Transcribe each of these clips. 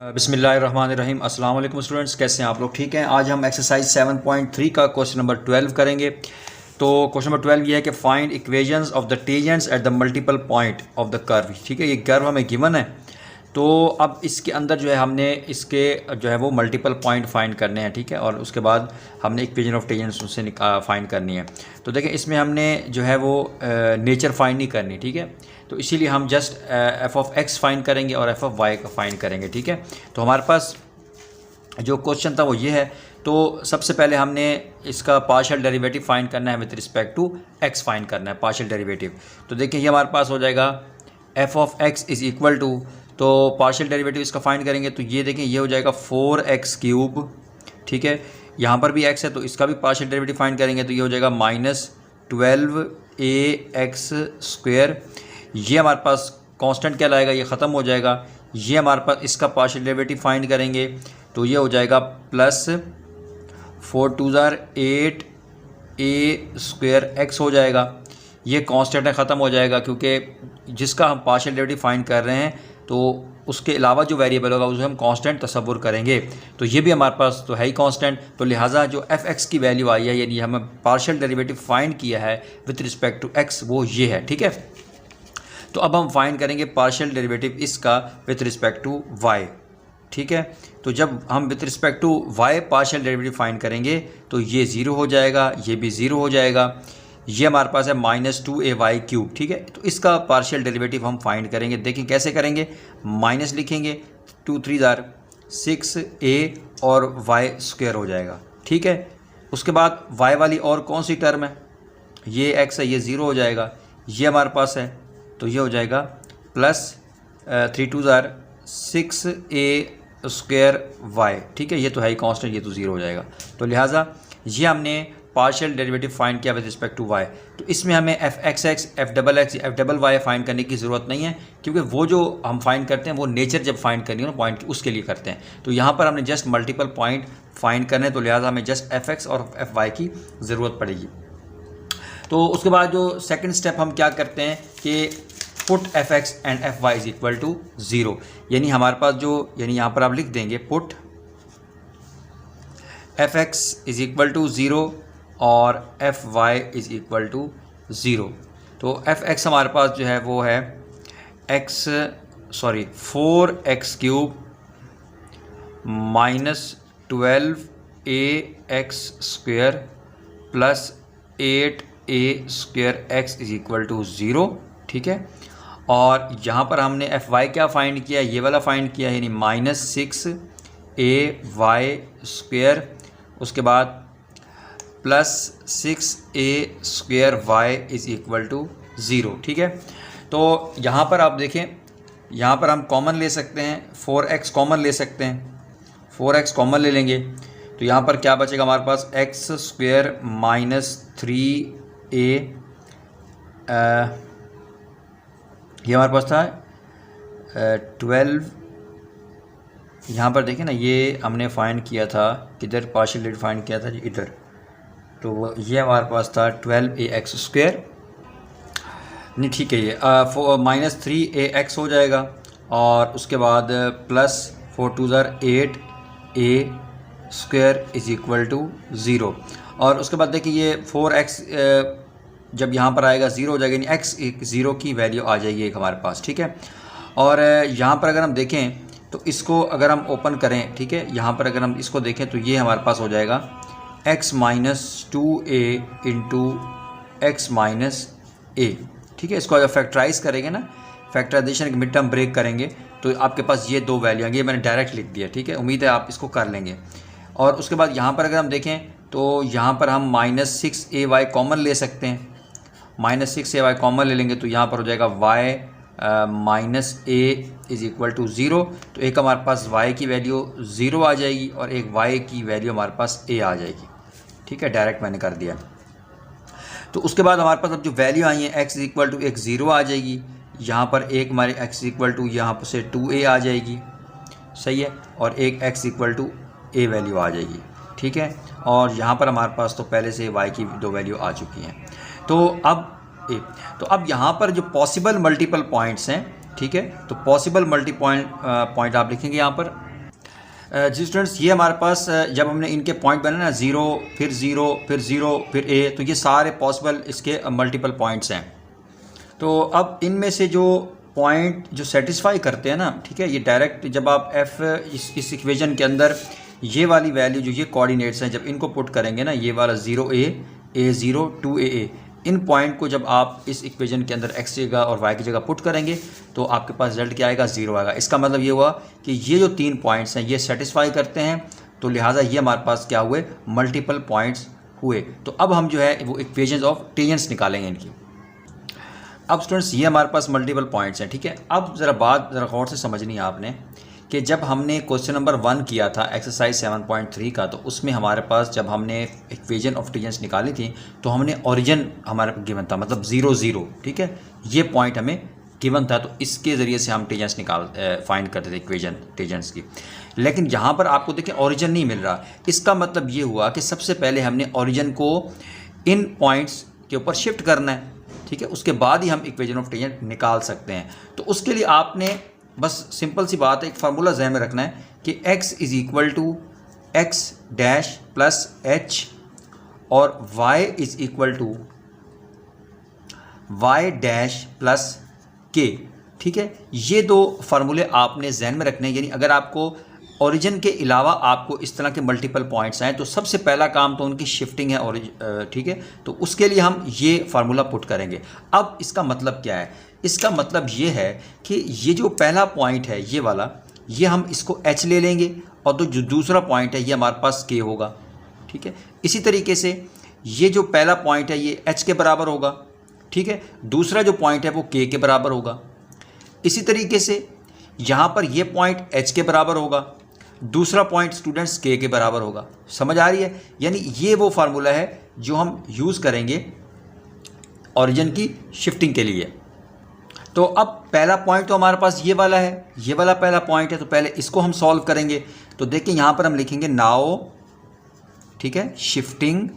बिस्मिल्लाहिर्रहमानिर्रहीम। अस्सलाम वालेकुम स्टूडेंट्स, कैसे हैं आप लोग? ठीक हैं। आज हम एक्सरसाइज 7.3 का क्वेश्चन नंबर 12 करेंगे। तो क्वेश्चन नंबर 12 ये है कि find equations of the tangents at the multiple point of the curve. ठीक है, ये कर्व हमें गिवन है। तो अब इसके अंदर जो है हमने इसके जो है वो मल्टीपल पॉइंट फाइंड करने हैं। ठीक है, और उसके बाद हमने इक्वेशन ऑफ टेंजेंट्स उससे फाइंड करनी है। तो देखें, इसमें हमने जो है वो नेचर फाइंड नहीं करनी। ठीक है, तो इसीलिए हम just F of x find करेंगे और एफ ऑफ वाई का फाइंड करेंगे। ठीक है, तो हमारे पास जो क्वेश्चन था वो ये है। तो सबसे पहले हमने इसका पार्शियल डेरिवेटिव फाइंड करना है with respect to x find करना है पार्शियल डेरिवेटिव। तो देखिए, ये हमारे पास हो जाएगा f of x is equal to, तो पार्शियल डेरिवेटिव इसका फाइंड करेंगे तो ये देखें, ये हो जाएगा 4x³। ठीक है, यहाँ पर भी x है तो इसका भी पार्शियल डेरिवेटिव फाइंड करेंगे तो ये हो जाएगा -12ax²। ये हमारे पास कांस्टेंट क्या लाएगा, ये ख़त्म हो जाएगा। ये हमारे पास इसका पार्शियल डेरिवेटिव फाइंड करेंगे तो ये हो जाएगा +4×2=8a² हो जाएगा। ये कांस्टेंट है, ख़त्म हो जाएगा, क्योंकि जिसका हम पार्शियल डेरिवेटिव फाइंड कर रहे हैं तो उसके अलावा जो वेरिएबल होगा उसे हम कांस्टेंट तसव्वुर करेंगे। तो ये भी हमारे पास तो है ही कांस्टेंट, तो लिहाजा जो एफ एक्स की वैल्यू आई है, यानी हमें पार्शियल डेरिवेटिव फाइंड किया है विथ रिस्पेक्ट टू एक्स, वो ये है। ठीक है, तो अब हम फाइंड करेंगे पार्शियल डेरिवेटिव इसका विथ रिस्पेक्ट टू वाई। ठीक है, तो जब हम with respect to y partial derivative find करेंगे तो ये 0 हो जाएगा, ये भी 0 हो जाएगा। ये हमारे पास है -2ay³। ठीक है, तो इसका पार्शियल डेरिवेटिव हम फाइंड करेंगे। देखिए कैसे करेंगे, माइनस लिखेंगे, 2×3=6a और y² हो जाएगा। ठीक है, उसके बाद y वाली और कौन सी टर्म है, ये x है, ये 0 हो जाएगा। ये हमारे पास है तो ये हो जाएगा +3×2=6a²y। ठीक है, ये तो है ही कांस्टेंट, ये तो 0 हो जाएगा। तो लिहाजा ये हमने पार्शियल डेरिवेटिव फाइंड किया विद रिस्पेक्ट टू वाई। तो इसमें हमें f x x, f double x, f double y find करने की ज़रूरत नहीं है, क्योंकि वो जो हम फाइंड करते हैं वो नेचर जब फाइंड करनी हो ना पॉइंट, उसके लिए करते हैं। तो यहाँ पर हमने जस्ट मल्टीपल पॉइंट फाइंड करने हैं, तो लिहाजा हमें जस्ट एफ एक्स और एफ वाई की ज़रूरत पड़ेगी। तो उसके बाद जो सेकेंड स्टेप हम क्या करते हैं कि put f x and f y is equal to 0, यानी हमारे पास जो, यानी यहाँ पर आप लिख देंगे put f x is equal to 0 और f y is equal to 0। तो एफ एक्स हमारे पास जो है वो है 4x³ -12ax² + 8a²x is equal to 0। ठीक है, और यहाँ पर हमने एफ वाई क्या फाइंड किया, ये वाला फाइंड किया, यानी -6ay², उसके बाद +6a² इज़ इक्वल टू 0। ठीक है, तो यहाँ पर आप देखें, यहाँ पर हम कॉमन ले सकते हैं, 4x कॉमन ले सकते हैं, 4x कॉमन ले लेंगे तो यहाँ पर क्या बचेगा हमारे पास, x² -3a, ये हमारे पास था 12। यहाँ पर देखें ना, ये हमने फाइंड किया था किधर, पार्शियल डेरिवेटिव फाइंड किया था इधर, तो ये हमारे पास था 12ax²। नहीं, ठीक है, ये -3ax हो जाएगा, और उसके बाद +4×2=8a² इज इक्वल टू 0। और उसके बाद देखिए ये 4x जब यहाँ पर आएगा 0 हो जाएगा, यानी x 0 की वैल्यू आ जाएगी एक हमारे पास। ठीक है, और यहाँ पर अगर हम देखें तो इसको अगर हम ओपन करें, ठीक है, यहाँ पर अगर हम इसको देखें तो ये हमारे पास हो जाएगा x -2a into x -a। ठीक है, इसको अगर फैक्टराइज करेंगे ना, फैक्टराइजेशन के मिड टर्म ब्रेक करेंगे तो आपके पास ये दो वैल्यू आएंगी। ये मैंने डायरेक्ट लिख दिया। ठीक है, उम्मीद है आप इसको कर लेंगे। और उसके बाद यहाँ पर अगर हम देखें तो यहाँ पर हम -6ay कॉमन ले सकते हैं, -6ay कॉमन ले लेंगे तो यहाँ पर हो जाएगा y -a is equal to 0। तो एक हमारे पास y की वैल्यू 0 आ जाएगी और एक y की वैल्यू हमारे पास a आ जाएगी। ठीक है, डायरेक्ट मैंने कर दिया। तो उसके बाद हमारे पास अब जो वैल्यू आई है x इज़ इक्वल टू एक 0 आ जाएगी, यहाँ पर एक हमारे x इज़ इक्वल टू यहाँ पर से 2a आ जाएगी, सही है, और एक x equal to a value आ जाएगी। ठीक है, और यहाँ पर हमारे पास तो पहले से y की दो वैल्यू आ चुकी हैं। तो अब तो अब यहाँ पर जो पॉसिबल मल्टीपल पॉइंट्स हैं, ठीक है, तो पॉसिबल मल्टी पॉइंट आप लिखेंगे यहाँ पर जी स्टूडेंट्स, ये हमारे पास जब हमने इनके पॉइंट बने ना, ज़ीरो फिर ज़ीरो फिर ज़ीरो फिर ए, तो ये सारे पॉसिबल इसके मल्टीपल पॉइंट्स हैं। तो अब इनमें से जो पॉइंट जो सेटिस्फाई करते हैं ना, ठीक है, ये डायरेक्ट जब आप एफ इस इक्वेशन के अंदर ये वाली वैल्यू जो ये कोऑर्डिनेट्स हैं जब इनको पुट करेंगे ना, ये वाला 0a 0 2a, इन पॉइंट को जब आप इस इक्वेशन के अंदर x की जगह और y की जगह पुट करेंगे तो आपके पास रिजल्ट क्या आएगा, 0 आएगा। इसका मतलब ये हुआ कि ये जो 3 पॉइंट्स हैं ये सेटिस्फाई करते हैं, तो लिहाजा ये हमारे पास क्या हुए, मल्टीपल पॉइंट्स हुए। तो अब हम जो है वो इक्वेशंस ऑफ टेंजेंट्स निकालेंगे इनकी। अब स्टूडेंट्स ये हमारे पास मल्टीपल पॉइंट्स हैं, ठीक है। अब ज़रा बात ज़रा गौर से समझनी है आपने कि जब हमने क्वेश्चन नंबर 1 किया था एक्सरसाइज 7.3 का, तो उसमें हमारे पास जब हमने इक्वेशन ऑफ टेंजेंट्स निकाली थी तो हमने ओरिजिन हमारा गिवन था, मतलब 0 0, ठीक है, ये पॉइंट हमें गिवन था, तो इसके ज़रिए से हम टेंजेंट्स फाइंड करते थे इक्वेशन टेंजेंट्स की। लेकिन यहाँ पर आपको देखें ओरिजिन नहीं मिल रहा। इसका मतलब ये हुआ कि सबसे पहले हमने ओरिजिन को इन पॉइंट्स के ऊपर शिफ्ट करना है, ठीक है, उसके बाद ही हम इक्वेशन ऑफ टेंजेंट निकाल सकते हैं। तो उसके लिए आपने बस सिंपल सी बात है, एक फार्मूला जहन में रखना है कि x is equal to x dash plus h और y is equal to y dash plus के, ठीक है। ये दो फार्मूले आपने जहन में रखने हैं। यानी अगर आपको ओरिजिन के अलावा आपको इस तरह के मल्टीपल पॉइंट्स आए तो सबसे पहला काम तो उनकी शिफ्टिंग है, ठीक है। तो उसके लिए हम ये फार्मूला पुट करेंगे। अब इसका मतलब क्या है, इसका मतलब ये है कि ये जो पहला पॉइंट है ये वाला, ये हम इसको h ले लेंगे और तो जो दूसरा पॉइंट है ये हमारे पास k होगा, ठीक है। इसी तरीके से ये जो पहला पॉइंट है ये h के बराबर होगा, ठीक है, दूसरा जो पॉइंट है वो k के बराबर होगा। इसी तरीके से यहाँ पर ये पॉइंट h के बराबर होगा, दूसरा पॉइंट स्टूडेंट्स k के बराबर होगा। समझ आ रही है? यानी ये वो फार्मूला है जो हम यूज़ करेंगे ओरिजिन की शिफ्टिंग के लिए। तो अब पहला पॉइंट तो हमारे पास ये वाला है, ये वाला पहला पॉइंट है, तो पहले इसको हम सॉल्व करेंगे। तो देखिए यहाँ पर हम लिखेंगे नाउ, ठीक है, शिफ्टिंग,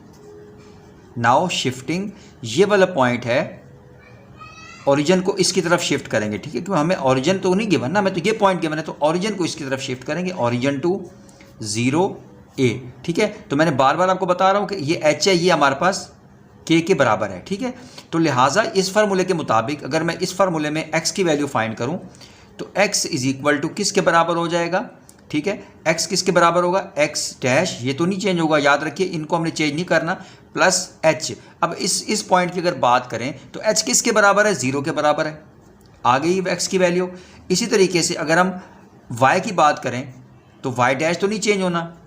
नाउ शिफ्टिंग, ये वाला पॉइंट है, ओरिजिन को इसकी तरफ शिफ्ट करेंगे, ठीक है, क्योंकि हमें ओरिजिन तो नहीं गिवन ना, हमें तो ये पॉइंट गिवन है, तो ओरिजिन को इसकी तरफ शिफ्ट करेंगे, ओरिजिन टू 0a, ठीक है। तो मैंने बार बार आपको बता रहा हूँ कि ये h है, ये हमारे पास k के बराबर है, ठीक है। तो लिहाजा इस फार्मूले के मुताबिक अगर मैं इस फार्मूले में x की वैल्यू फाइंड करूं तो x इज़ इक्वल टू किसके बराबर हो जाएगा, ठीक है, x किसके बराबर होगा, x डैश, ये तो नहीं चेंज होगा, याद रखिए इनको हमने चेंज नहीं करना, प्लस h। अब इस पॉइंट की अगर बात करें तो h किसके बराबर है, 0 के बराबर है, आ गई x की वैल्यू। इसी तरीके से अगर हम y की बात करें तो y डैश तो नहीं चेंज होना,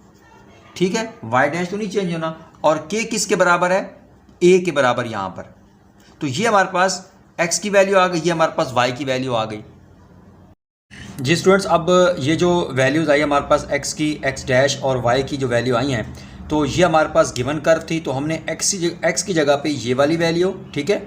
ठीक है, y डैश तो नहीं चेंज होना, और k किसके बराबर है, a के बराबर यहाँ पर। तो ये हमारे पास x की वैल्यू आ गई, ये हमारे पास y की वैल्यू आ गई। जी स्टूडेंट्स, अब ये जो वैल्यूज़ आई हमारे पास x की, x डैश और y की जो वैल्यू आई हैं, तो ये हमारे पास गिवन कर्व थी, तो हमने x की जगह पे ये वाली वैल्यू, ठीक है,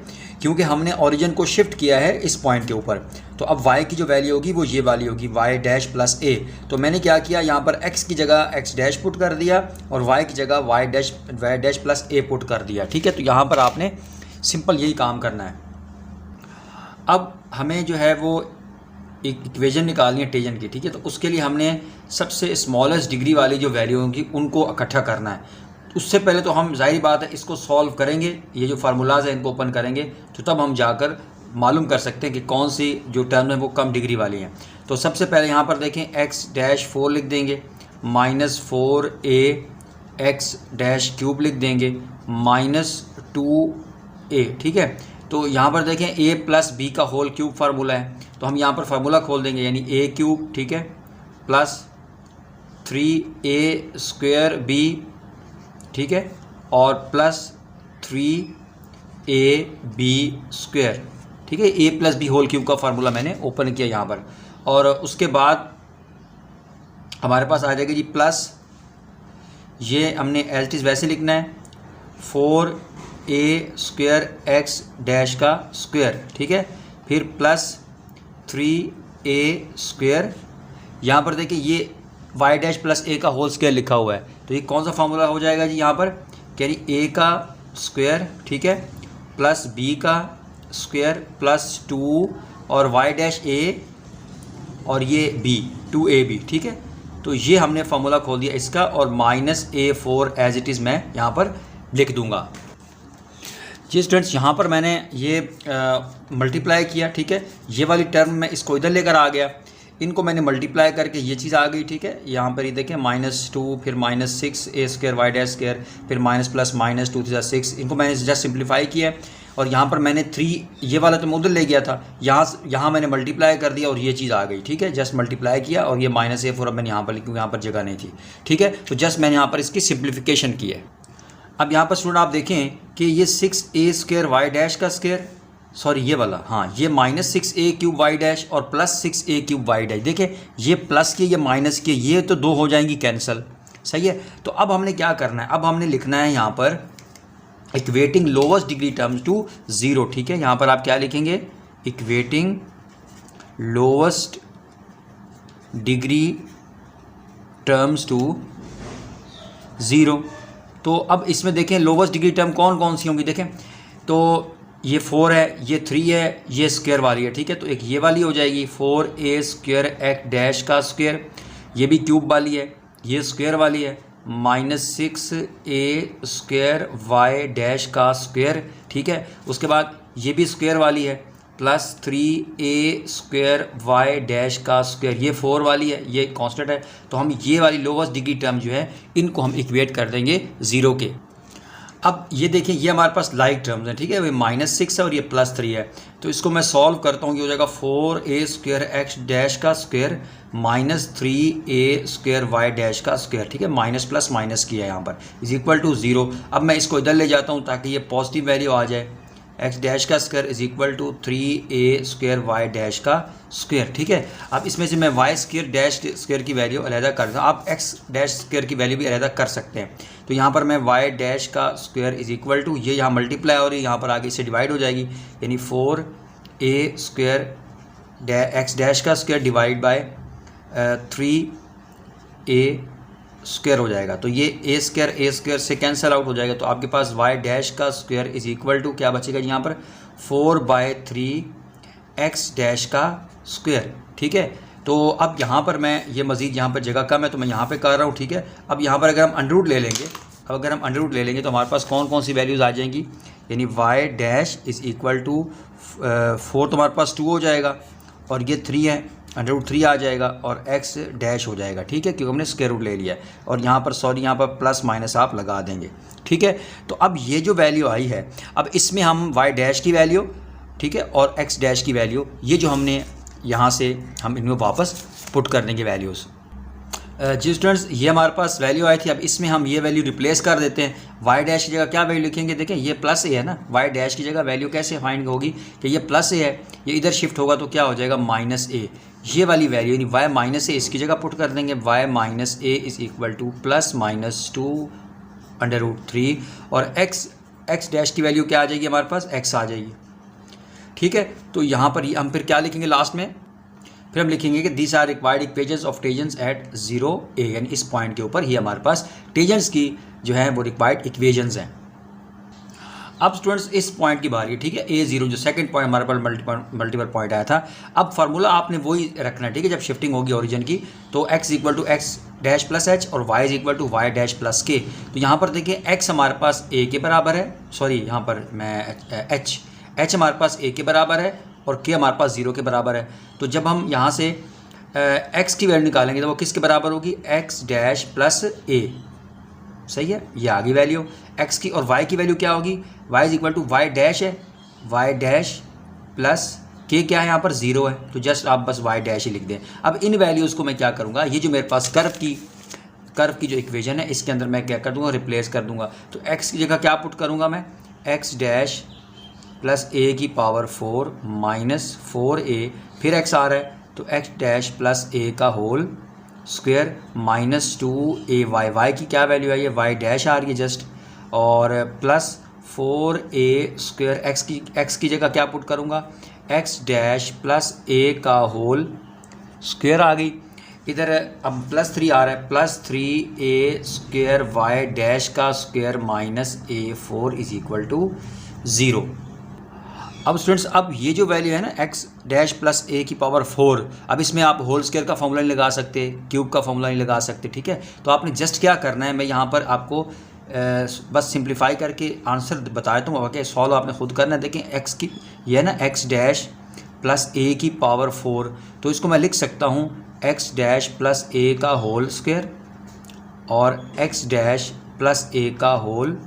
क्योंकि हमने ओरिजिन को शिफ्ट किया है इस पॉइंट के ऊपर, तो अब y की जो वैल्यू होगी वो ये वाली होगी, y डैश प्लस a। तो मैंने क्या किया, यहाँ पर x की जगह x डैश पुट कर दिया और y की जगह y dash plus a put कर दिया, ठीक है। तो यहाँ पर आपने सिंपल यही काम करना है। अब हमें जो है वो एक इक्वेशन निकालनी है टेंजेंट की, ठीक है। तो उसके लिए हमने सबसे स्मॉलेस्ट डिग्री वाली जो वैल्यू होंगी उनको इकट्ठा करना है। उससे पहले तो हम जाहिर बात है इसको सॉल्व करेंगे, ये जो फार्मूलाज हैं इनको ओपन करेंगे, तो तब हम जाकर मालूम कर सकते हैं कि कौन सी जो टर्म है वो कम डिग्री वाली हैं। तो सबसे पहले यहाँ पर देखें x डैश 4 लिख देंगे, -4a x डैश क्यूब लिख देंगे, -2a, ठीक है। तो यहाँ पर देखें a प्लस b का होल क्यूब फार्मूला है, तो हम यहाँ पर फार्मूला खोल देंगे, यानी a क्यूब, ठीक है, प्लस 3a स्क्वायर b, ठीक है, और प्लस 3ab स्क्वायर, ठीक है, a प्लस b होल क्यूब का फार्मूला मैंने ओपन किया यहाँ पर। और उसके बाद हमारे पास आ जाएगा जी प्लस, ये हमने एज इट इज़ वैसे लिखना है, 4a स्क्वायर x डैश का स्क्वायर, ठीक है, फिर प्लस 3a स्क्वायर, यहाँ पर देखिए ये y डैश प्लस a का होल स्क्वायर लिखा हुआ है, तो ये कौन सा फार्मूला हो जाएगा जी यहाँ पर, यानी a का स्क्वायर, ठीक है, प्लस b का स्क्वायर प्लस 2 और y डैश a और ये b 2ab, ठीक है। तो ये हमने फार्मूला खोल दिया इसका, और -a4 एज इट इज़ मैं यहाँ पर लिख दूँगा। जी स्टूडेंट्स, यहाँ पर मैंने ये मल्टीप्लाई किया, ठीक है। ये वाली टर्म में इसको इधर लेकर आ गया, इनको मैंने मल्टीप्लाई करके ये चीज़ आ गई, ठीक है। यहाँ पर ये देखें -2 फिर -6a² y², फिर -+-2 6, इनको मैंने जस्ट सिंप्लीफाई किया। और यहाँ पर मैंने 3, ये वाला तो मैं उधर ले गया था, यहाँ मैंने मल्टीप्लाई कर दिया और ये चीज़ आ गई, ठीक है। जस्ट मल्टीप्लाई किया और ये -a4 अब मैंने यहाँ पर लिखूँ, यहाँ पर जगह नहीं थी, ठीक है। तो जस्ट मैंने यहाँ पर इसकी सिंप्लीफिकेशन की है। अब यहाँ पर स्टूडेंट आप देखें कि ये 6a² y' का स्क्वायर, सॉरी ये वाला, हाँ ये -6a³ y' और +6a³ y', देखें ये प्लस के ये माइनस के ये तो 2 हो जाएंगी कैंसिल, सही है। तो अब हमने क्या करना है, अब हमने लिखना है यहाँ पर equating lowest degree terms to 0, ठीक है। यहाँ पर आप क्या लिखेंगे, equating lowest degree terms to 0। तो अब इसमें देखें लोवेस्ट डिग्री टर्म कौन कौन सी होंगी, देखें तो ये 4 है, ये 3 है, ये स्क्वायर वाली है, ठीक है। तो एक ये वाली हो जाएगी 4a² x' का स्क्वायर, ये भी क्यूब वाली है, ये स्क्वायर वाली है, -6a² y' का स्क्वायर, ठीक है। उसके बाद ये भी स्क्वायर वाली है, +3a² y' का स्क्वायर, ये 4 वाली है, ये कांस्टेंट है। तो हम ये वाली लोवेस्ट डिग्री टर्म जो है इनको हम इक्वेट कर देंगे 0 के। अब ये देखिए ये हमारे पास लाइक टर्म्स हैं, ठीक है, ये -6 है और ये +3 है। तो इसको मैं सॉल्व करता हूँ, ये हो जाएगा 4a² x' का स्क्वायर -3a² y' का स्क्वायर, ठीक है। माइनस प्लस माइनस किया है यहाँ पर, = 0। अब मैं इसको इधर ले जाता हूँ ताकि ये पॉजिटिव वैल्यू आ जाए, x' का स्क्वायर = 3a² y' का स्क्वायर, ठीक है। अब इसमें से मैं y² की वैल्यू अलहदा कर दूँ, आप x' की वैल्यू भी अलहदा कर सकते हैं। तो यहाँ पर मैं y' का स्क्वायर = ये यहाँ मल्टीप्लाई हो रही है, यहाँ पर आगे इससे डिवाइड हो जाएगी, यानी 4a² x' का स्क्वायर डिवाइड बाय 3a² हो जाएगा। तो ये a² से कैंसिल आउट हो जाएगा, तो आपके पास y' का स्क्वायर = क्या बचेगा यहाँ पर 4/3 x' का स्क्वायर, ठीक है। तो अब यहाँ पर मैं ये मज़ीद यहाँ पर जगह कम है तो मैं यहाँ पे कर रहा हूँ, ठीक है। अब यहाँ पर अगर हम अंडर रूट ले लेंगे, तो हमारे पास कौन कौन सी वैल्यूज़ आ जाएंगी, यानी y' = 4 तो हमारे पास 2 हो जाएगा, और ये 3 है, √3 आ जाएगा, और x' हो जाएगा, ठीक है, क्योंकि हमने स्क्वायर रूट ले लिया है। और यहाँ पर यहाँ पर प्लस माइनस आप लगा देंगे, ठीक है। तो अब ये जो वैल्यू आई है, अब इसमें हम y' की वैल्यू, ठीक है, और x' की वैल्यू, ये जो हमने यहाँ से हम इनमें वापस पुट कर देंगे वैल्यूज़। जी स्टूडेंट्स, ये हमारे पास वैल्यू आई थी, अब इसमें हम ये वैल्यू रिप्लेस कर देते हैं। y' की जगह क्या वैल्यू लिखेंगे, देखें ये +a है ना, y' की जगह वैल्यू कैसे फाइंड होगी कि ये +a है, ये इधर शिफ्ट होगा तो क्या हो जाएगा -a, ये वाली वैल्यू यानी y - a इसकी जगह पुट कर देंगे, y - a = +-2 √3, और x' की वैल्यू क्या आ जाएगी हमारे पास, x आ जाएगी, ठीक है। तो यहाँ पर हम फिर क्या लिखेंगे लास्ट में, फिर हम लिखेंगे कि this are required equations of tangents at 0a, यानी इस पॉइंट के ऊपर ही हमारे पास टेंजेंट्स की जो है वो रिक्वायर्ड इक्वेशंस हैं। अब स्टूडेंट्स इस पॉइंट की बारी है, ठीक है, a0 जो सेकंड पॉइंट हमारे पास मल्टीपल पॉइंट आया था। अब फार्मूला आपने वही रखना है, ठीक है, जब शिफ्टिंग होगी ओरिजिन की, तो x = x' + h और y = y' + k। तो यहाँ पर देखिए x हमारे पास a के बराबर है, सॉरी यहाँ पर मैं h हमारे पास a के बराबर है और k हमारे पास 0 के बराबर है। तो जब हम यहाँ से x की वैल्यू निकालेंगे तो वो किसके बराबर होगी, x' + a, सही है, ये आ गई वैल्यू x की। और y की वैल्यू क्या होगी, y = y' है, y' + k क्या है यहाँ पर 0 है, तो जस्ट आप बस y' ही लिख दें। अब इन वैल्यूज़ को मैं क्या करूँगा, ये जो मेरे पास कर्व की जो इक्वेशन है इसके अंदर मैं क्या कर दूँगा, रिप्लेस कर दूँगा। तो x की जगह क्या पुट करूँगा मैं, x' + a⁴ -4a, फिर x आ रहा है तो x' + a का होल स्क्वायर -2ay, y की क्या वैल्यू है, ये y' आ रही है जस्ट, और +4a², x की जगह क्या पुट करूँगा, x' + a का होल स्क्वायर आ गई। इधर अब +3 आ रहा है, +3a² y' का स्क्वायर -a4 = 0। अब स्टूडेंट्स अब ये जो वैल्यू है ना एक्स डैश प्लस ए की पावर 4, अब इसमें आप होल स्क्वायर का फॉर्मूला नहीं लगा सकते, क्यूब का फॉर्मूला नहीं लगा सकते, ठीक है। तो आपने जस्ट क्या करना है, मैं यहाँ पर आपको बस सिंप्लीफाई करके आंसर बताया तो वाकई सॉल्व आपने खुद करना है। देखें एक्स की ये है ना एक्स डैश प्लस ए की पावर 4, तो इसको मैं लिख सकता हूँ एक्स डैश प्लस ए का होल स्क्वायर और एक्स डैश प्लस ए का होल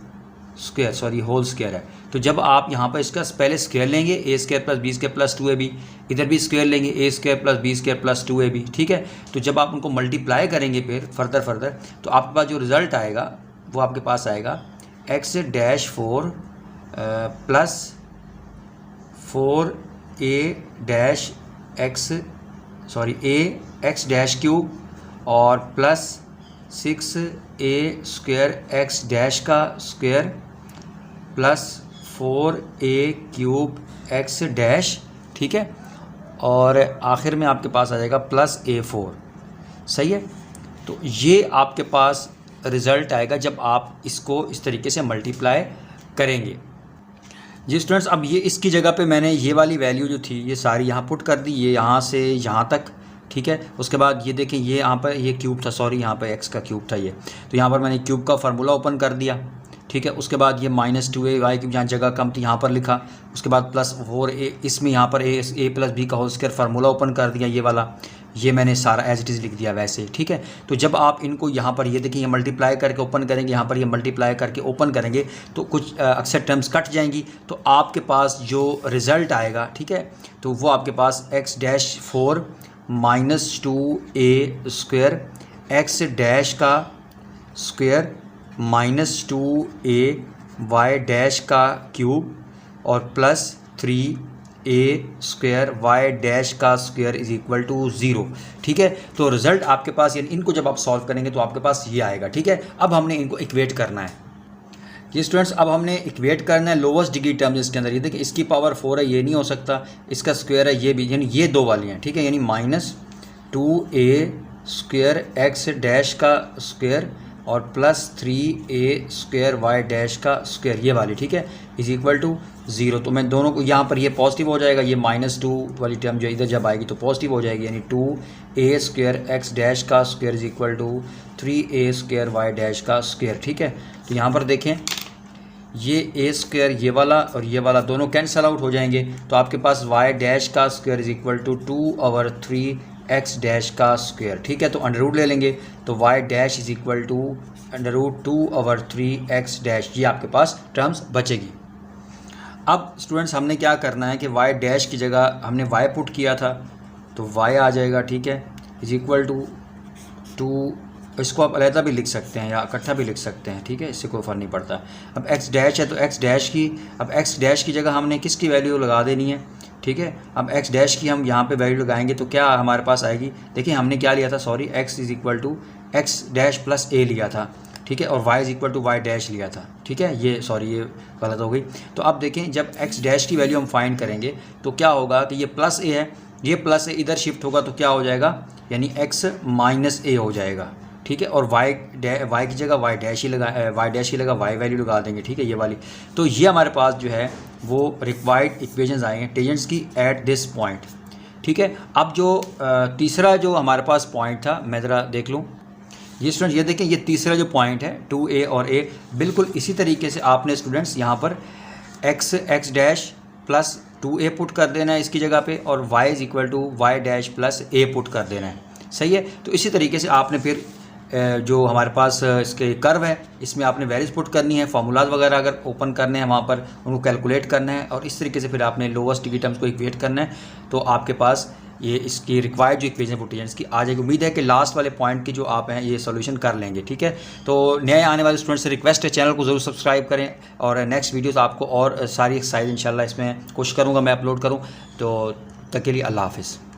स्क्वायर है। तो जब आप यहाँ पर इसका पहले स्क्वायर लेंगे a square plus b square plus 2ab, इधर भी स्क्वायर लेंगे a square plus b square plus 2ab, ठीक है। तो जब आप उनको मल्टीप्लाई करेंगे फिर फर्दर तो आपके पास जो रिज़ल्ट आएगा वो आपके पास आएगा x dash 4 plus 4a dash x dash cube और plus 6a square x dash का square plus 4a cube x dash, ठीक है। और आखिर में आपके पास आ जाएगा प्लस a4, सही है। तो ये आपके पास रिज़ल्ट आएगा जब आप इसको इस तरीके से मल्टीप्लाई करेंगे। जी स्टूडेंट्स, अब ये इसकी जगह पे मैंने ये वाली वैल्यू जो थी ये सारी यहाँ पुट कर दी, ये यहाँ से यहाँ तक, ठीक है। उसके बाद ये देखें ये यहाँ पर ये क्यूब था, सॉरी यहाँ पर एक्स का क्यूब था ये, तो यहाँ पर मैंने क्यूब का फार्मूला ओपन कर दिया, ठीक है। उसके बाद ये -2a वाई क्यूब, यहाँ जगह कम थी यहाँ पर लिखा। उसके बाद प्लस 4a, इसमें यहाँ पर a प्लस बी का होल स्क्वायर फार्मूला ओपन कर दिया, ये वाला ये मैंने सारा एज इट इज़ लिख दिया वैसे, ठीक है। तो जब आप इनको यहाँ पर ये देखिए ये मल्टीप्लाई करके ओपन करेंगे, यहाँ पर ये मल्टीप्लाई करके ओपन करेंगे तो कुछ अक्सर टर्म्स कट जाएंगी, तो आपके पास जो रिज़ल्ट आएगा, ठीक है, तो वो आपके पास x dash 4 -2a square x dash का स्क्वायर -2a वाई डैश का क्यूब और plus 3a square y dash का स्क्वायर इज इक्वल टू 0, ठीक है। तो रिज़ल्ट आपके पास यानी इनको जब आप सॉल्व करेंगे तो आपके पास ये आएगा, ठीक है। अब हमने इनको इक्वेट करना है। ये स्टूडेंट्स अब हमने इक्वेट करना है लोवेस्ट डिग्री टर्म्स इसके अंदर। ये देखिए इसकी पावर 4 है, ये नहीं हो सकता, इसका स्क्वायर है ये भी, यानी ये दो वाली हैं, ठीक है। यानी -2a स्क्वायर एक्स डैश का स्क्वायर और plus 3a square y dash का स्क्वायर, ये वाली, ठीक है, इज इक्वल टू 0। तो मैं दोनों को यहाँ पर ये पॉजिटिव हो जाएगा, ये -2 वाली टर्म जो इधर जब आएगी तो पॉजिटिव हो जाएगी, यानी 2a स्क्वायर एक्स डैश का square is equal to 3a square y dash का स्क्वायर, ठीक है। तो यहाँ पर देखें ये a स्क्वायर ये वाला और ये वाला दोनों कैंसिल आउट हो जाएंगे, तो आपके पास वाई डैश का square is equal to 2/3 x dash का स्क्वायर, ठीक है। तो अंडर रूट ले लेंगे तो y dash is equal to √2/3 x dash, ये आपके पास टर्म्स बचेगी। अब स्टूडेंट्स हमने क्या करना है कि वाई डैश की जगह हमने वाई पुट किया था तो वाई आ जाएगा, ठीक है, इज इक्वल टू 2, इसको आप अलहदा भी लिख सकते हैं या इकट्ठा भी लिख सकते हैं, ठीक है, इससे कोई फ़र्क नहीं पड़ता। अब एक्स डैश है तो एक्स डैश की जगह हमने किसकी वैल्यू लगा देनी है, ठीक है। अब एक्स डैश की हम यहाँ पे वैल्यू लगाएंगे तो क्या हमारे पास आएगी, देखिए हमने क्या लिया था, sorry x is equal to x dash plus a लिया था, ठीक है, और y is equal to y dash लिया था, ठीक है। ये सॉरी ये गलत हो गई। तो अब देखें जब एक्स डैश की वैल्यू हम फाइंड करेंगे तो क्या होगा कि ये प्लस ए है, ये प्लस ए इधर शिफ्ट होगा तो क्या हो जाएगा, यानी एक्स माइनस ए हो जाएगा, ठीक है। और वाई की जगह वाई डैश ही लगा वाई वैल्यू लगा देंगे, ठीक है, ये वाली। तो ये हमारे पास जो है वो रिक्वायर्ड इक्वेशंस आएंगे टेंजेंट्स की एट दिस पॉइंट, ठीक है। अब जो तीसरा जो हमारे पास पॉइंट था मैं ज़रा देख लूँ, ये स्टूडेंट्स ये देखें ये तीसरा जो पॉइंट है 2a और a, बिल्कुल इसी तरीके से आपने स्टूडेंट्स यहाँ पर x dash plus 2a put कर देना है इसकी जगह पे और y is equal to y dash plus a put कर देना है, सही है। तो इसी तरीके से आपने फिर जो हमारे पास इसके कर्व है इसमें आपने वैल्यूज पुट करनी है, फार्मूलाज वगैरह अगर ओपन करने हैं वहाँ पर उनको कैलकुलेट करना है और इस तरीके से फिर आपने लोवेस्ट डिग्री टर्म्स को इक्वेट करना है, तो आपके पास ये इसकी रिक्वायर्ड जो इक्वेशन पोटेंशियल की आ जाएगी। उम्मीद है कि लास्ट वाले पॉइंट की जो आप हैं ये सोल्यूशन कर लेंगे, ठीक है। तो नए आने वाले स्टूडेंट्स से रिक्वेस्ट है चैनल को ज़रूर सब्सक्राइब करें और नेक्स्ट वीडियोस आपको और सारी एक्सरसाइज इंशाल्लाह इसमें कोशिश करूँगा मैं अपलोड करूँ। तो तक के लिए अल्लाह हाफ़िज़।